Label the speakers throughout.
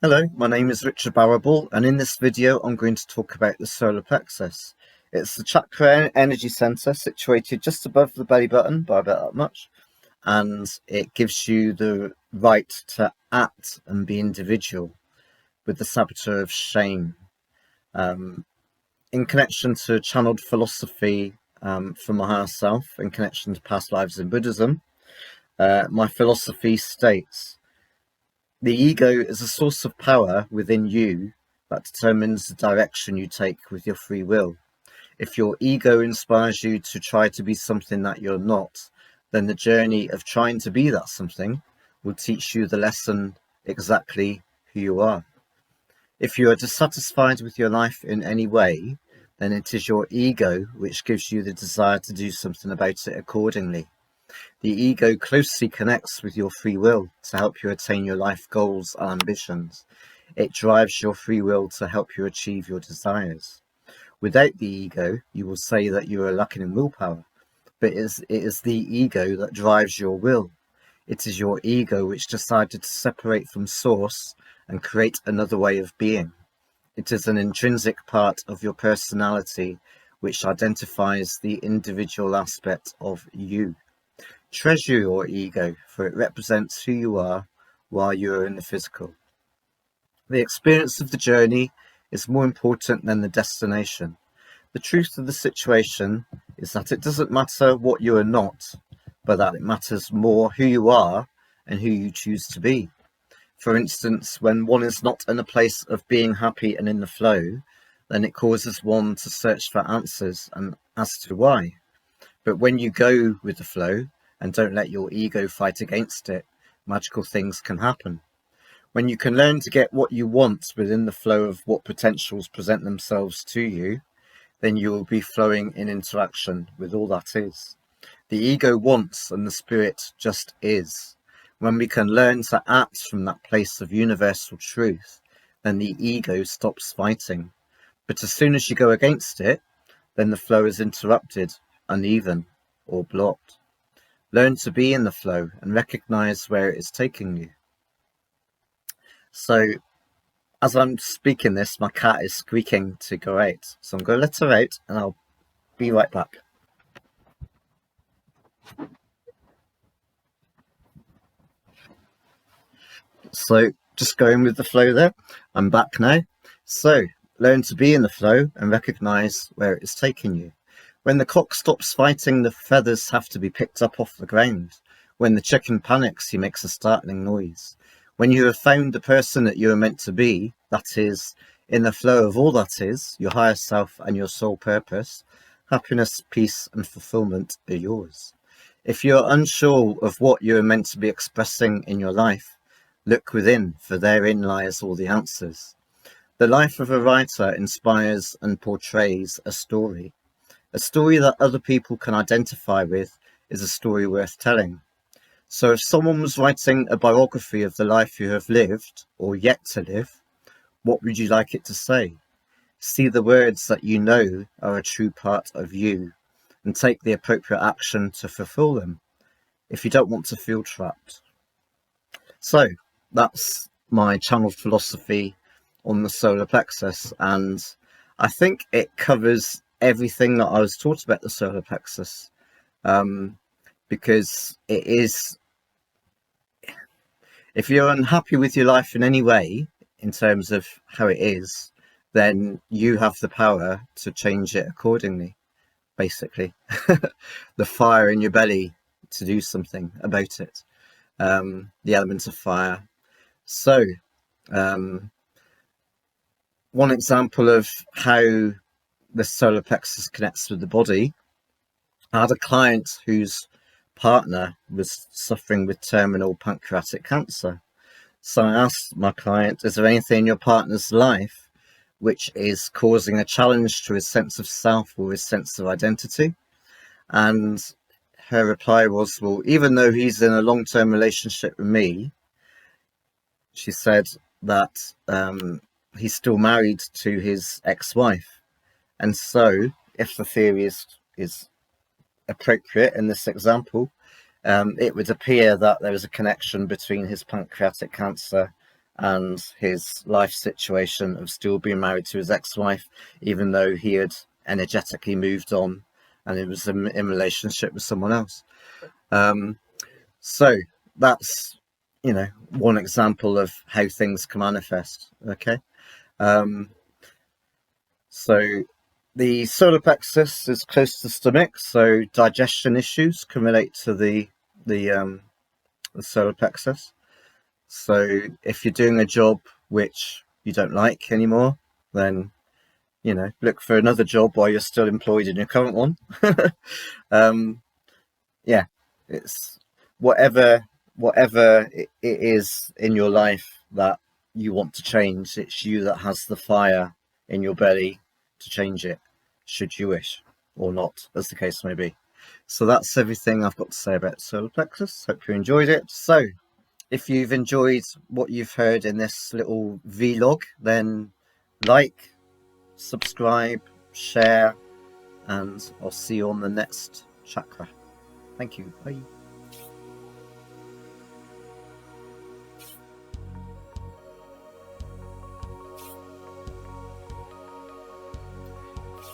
Speaker 1: Hello, my name is Richard Barrable, and in this video I'm going to talk about the solar plexus. It's the chakra energy center situated just above the belly button by about that much, and it gives you the right to act and be individual with the saboteur of shame. In connection to channeled philosophy from my higher self, in connection to past lives in Buddhism, my philosophy states: the ego is a source of power within you that determines the direction you take with your free will. If your ego inspires you to try to be something that you're not, then the journey of trying to be that something will teach you the lesson exactly who you are. If you are dissatisfied with your life in any way, then it is your ego which gives you the desire to do something about it accordingly. The ego closely connects with your free will to help you attain your life goals and ambitions. It drives your free will to help you achieve your desires. Without the ego, you will say that you are lacking in willpower, but it is the ego that drives your will. It is your ego which decided to separate from source and create another way of being. It is an intrinsic part of your personality which identifies the individual aspect of you. Treasure your ego, for it represents who you are while you are in the physical. The experience of the journey is more important than the destination. The truth of the situation is that it doesn't matter what you are not, but that it matters more who you are and who you choose to be. For instance, when one is not in a place of being happy and in the flow, then it causes one to search for answers and as to why. But when you go with the flow and don't let your ego fight against it, magical things can happen. When you can learn to get what you want within the flow of what potentials present themselves to you, then you will be flowing in interaction with all that is. The ego wants and the spirit just is. When we can learn to act from that place of universal truth, then the ego stops fighting. But as soon as you go against it, then the flow is interrupted, uneven, or blocked. Learn to be in the flow and recognize where it is taking you. So, as I'm speaking this, my cat is squeaking to go out. So I'm going to let her out and I'll be right back. So, just going with the flow there. I'm back now. So, learn to be in the flow and recognize where it is taking you. When the cock stops fighting, the feathers have to be picked up off the ground. When the chicken panics, he makes a startling noise. When you have found the person that you are meant to be, that is, in the flow of all that is, your higher self and your soul purpose, happiness, peace, and fulfillment are yours. If you are unsure of what you are meant to be expressing in your life, look within, for therein lies all the answers. The life of a writer inspires and portrays a story. A story that other people can identify with is a story worth telling. So if someone was writing a biography of the life you have lived, or yet to live, what would you like it to say? See the words that you know are a true part of you, and take the appropriate action to fulfill them, if you don't want to feel trapped. So that's my channeled philosophy on the solar plexus, and I think it covers everything that I was taught about the solar plexus, because it is, if you're unhappy with your life in any way in terms of how it is, then you have the power to change it accordingly, basically. The fire in your belly to do something about it, the elements of fire. So one example of how the solar plexus connects with the body, I had a client whose partner was suffering with terminal pancreatic cancer. So I asked my client, is there anything in your partner's life which is causing a challenge to his sense of self or his sense of identity? And her reply was, well, even though he's in a long-term relationship with me, she said that he's still married to his ex-wife. And so, if the theory is appropriate in this example, it would appear that there is a connection between his pancreatic cancer and his life situation of still being married to his ex-wife, even though he had energetically moved on and he was in relationship with someone else. So that's, one example of how things can manifest. Okay. So the solar plexus is close to the stomach, so digestion issues can relate to the solar plexus. So if you're doing a job which you don't like anymore, then look for another job while you're still employed in your current one. Yeah, it's whatever it is in your life that you want to change. It's you that has the fire in your belly to change it, should you wish, or not, as the case may be. So that's everything I've got to say about solar plexus. Hope you enjoyed it. So if you've enjoyed what you've heard in this little vlog, then like, subscribe, share, and I'll see you on the next chakra. Thank you. Bye.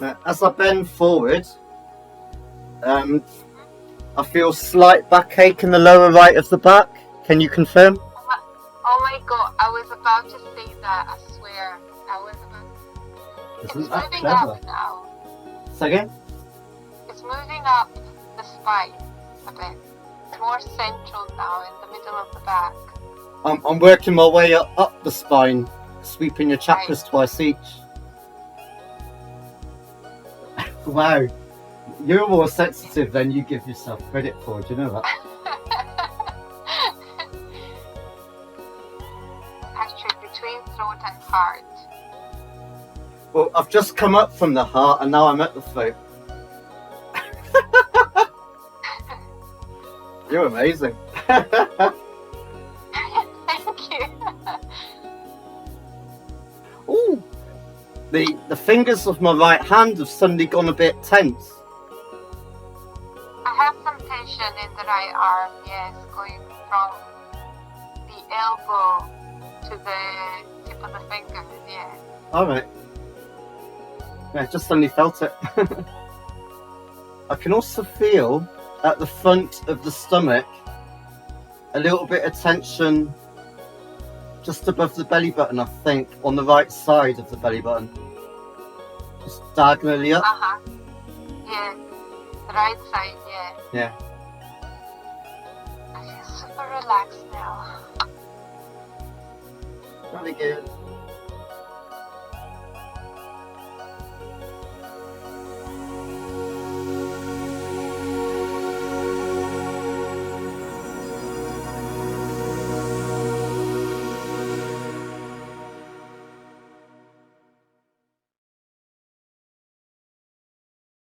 Speaker 1: Now, as I bend forward, I feel slight backache in the lower right of the back. Can you confirm?
Speaker 2: Oh my god, I was about to say that, I swear. I was about to... It's moving up now.
Speaker 1: Say again?
Speaker 2: It's moving up the spine a bit. It's more central now, in the middle of the back.
Speaker 1: I'm working my way up the spine, sweeping your chakras twice each. Wow. You're more sensitive than you give yourself credit for, do you know that?
Speaker 2: Actually, between throat and heart.
Speaker 1: Well, I've just come up from the heart and now I'm at the throat. You're amazing.
Speaker 2: Thank you.
Speaker 1: Ooh. The fingers of my right hand have suddenly gone a bit tense.
Speaker 2: I have some tension in the right arm, yes, going from the elbow to the tip of the finger, yeah.
Speaker 1: Alright. Yeah, I just suddenly felt it. I can also feel at the front of the stomach a little bit of tension just above the belly button, I think, on the right side of the belly button. Just diagonally up.
Speaker 2: Yeah, the right side, yeah.
Speaker 1: Yeah.
Speaker 2: I feel super relaxed now.
Speaker 1: Really good.